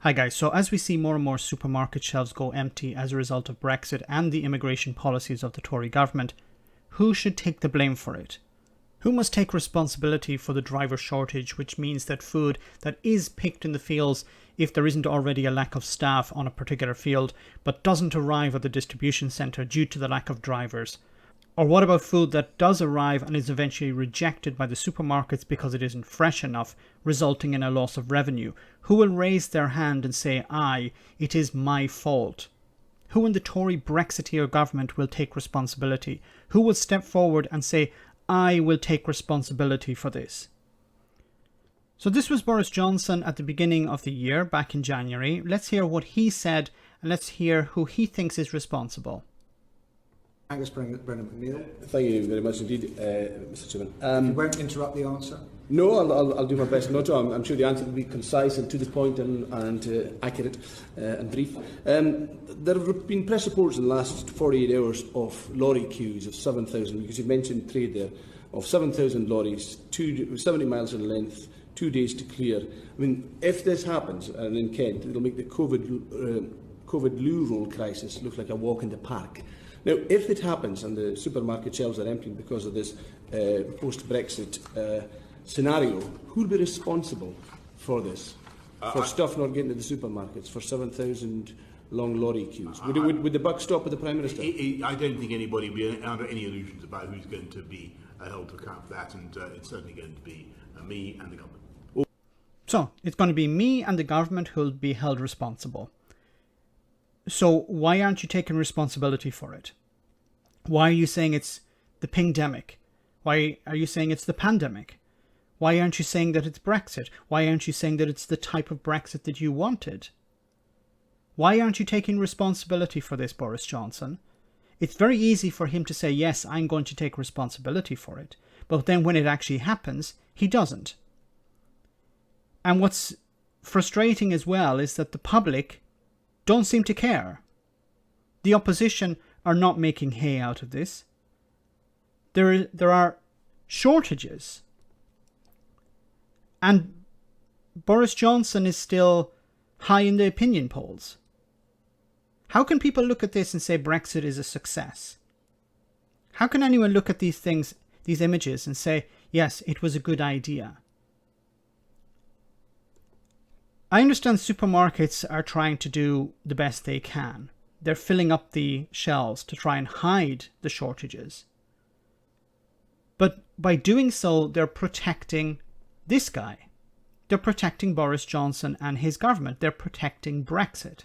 Hi guys, so as we see more and more supermarket shelves go empty as a result of Brexit and the immigration policies of the Tory government, who should take the blame for it? Who must take responsibility for the driver shortage, which means that food that is picked in the fields, if there isn't already a lack of staff on a particular field, but doesn't arrive at the distribution centre due to the lack of drivers? Or what about food that does arrive and is eventually rejected by the supermarkets because it isn't fresh enough, resulting in a loss of revenue? Who will raise their hand and say, aye, it is my fault? Who in the Tory Brexiteer government will take responsibility? Who will step forward and say, I will take responsibility for this? So this was Boris Johnson at the beginning of the year, back in January. Let's hear what he said and let's hear who he thinks is responsible. Angus Brennan McNeill. Thank you very much indeed, Mr. Chairman. You won't interrupt the answer? No, I'll do my best not to. I'm sure the answer will be concise and to the point and accurate and brief. There have been press reports in the last 48 hours of lorry queues of 7,000, because you mentioned trade there, of 7,000 lorries, 70 miles in length, 2 days to clear. I mean, if this happens, and in Kent, it'll make the COVID loo roll crisis look like a walk in the park. Now, if it happens and the supermarket shelves are emptying because of this post-Brexit scenario, who will be responsible for this? For stuff not getting to the supermarkets, for 7,000 long lorry queues? Would the buck stop with the Prime Minister? I don't think anybody will be under any illusions about who's going to be held to account for that, and it's certainly going to be me and the government. So, it's going to be me and the government who will be held responsible. So why aren't you taking responsibility for it? Why are you saying it's the pingdemic? Why are you saying it's the pandemic? Why aren't you saying that it's Brexit? Why aren't you saying that it's the type of Brexit that you wanted? Why aren't you taking responsibility for this, Boris Johnson? It's very easy for him to say, yes, I'm going to take responsibility for it. But then when it actually happens, he doesn't. And what's frustrating as well is that the public don't seem to care. The opposition are not making hay out of this. There are shortages. And Boris Johnson is still high in the opinion polls. How can people look at this and say Brexit is a success? How can anyone look at these things, these images, and say, yes, it was a good idea? I understand supermarkets are trying to do the best they can. They're filling up the shelves to try and hide the shortages. But by doing so, they're protecting this guy. They're protecting Boris Johnson and his government. They're protecting Brexit.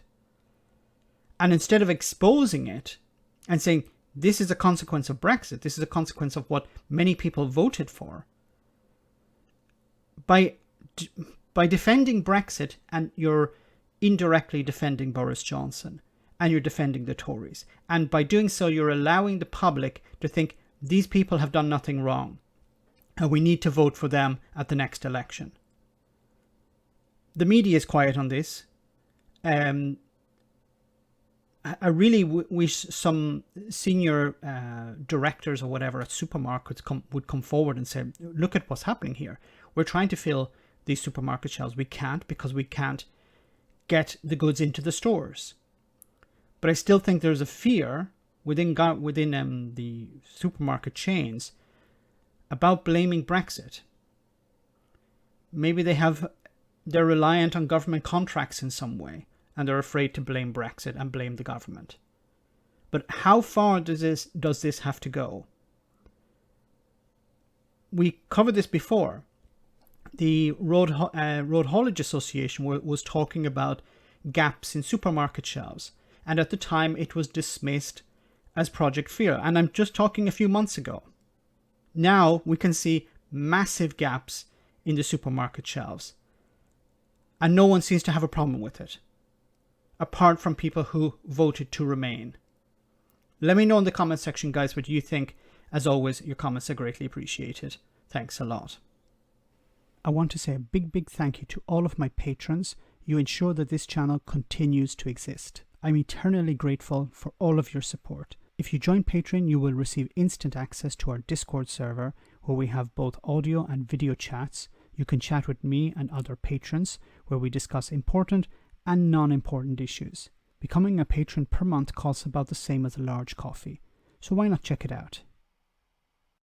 And instead of exposing it and saying, this is a consequence of Brexit, this is a consequence of what many people voted for, by defending Brexit, and you're indirectly defending Boris Johnson, and you're defending the Tories. And by doing so, you're allowing the public to think these people have done nothing wrong, and we need to vote for them at the next election. The media is quiet on this. I really wish some senior directors or whatever at supermarkets would come forward and say, look at what's happening here. We're trying to fill these supermarket shelves. We can't, because we can't get the goods into the stores. But I still think there's a fear within the supermarket chains about blaming Brexit. Maybe they're reliant on government contracts in some way, and they're afraid to blame Brexit and blame the government. But how far does this have to go? We covered this before. The Road Haulage Association was talking about gaps in supermarket shelves, and at the time it was dismissed as Project Fear, and I'm just talking a few months ago. Now we can see massive gaps in the supermarket shelves, and no one seems to have a problem with it, apart from people who voted to remain. Let me know in the comment section, guys, what you think. As always, your comments are greatly appreciated. Thanks a lot. I want to say a big thank you to all of my patrons. You ensure that this channel continues to exist. I'm eternally grateful for all of your support. If you join Patreon, you will receive instant access to our Discord server, where we have both audio and video chats. You can chat with me and other patrons, where we discuss important and non-important issues. Becoming a patron per month costs about the same as a large coffee, so why not check it out?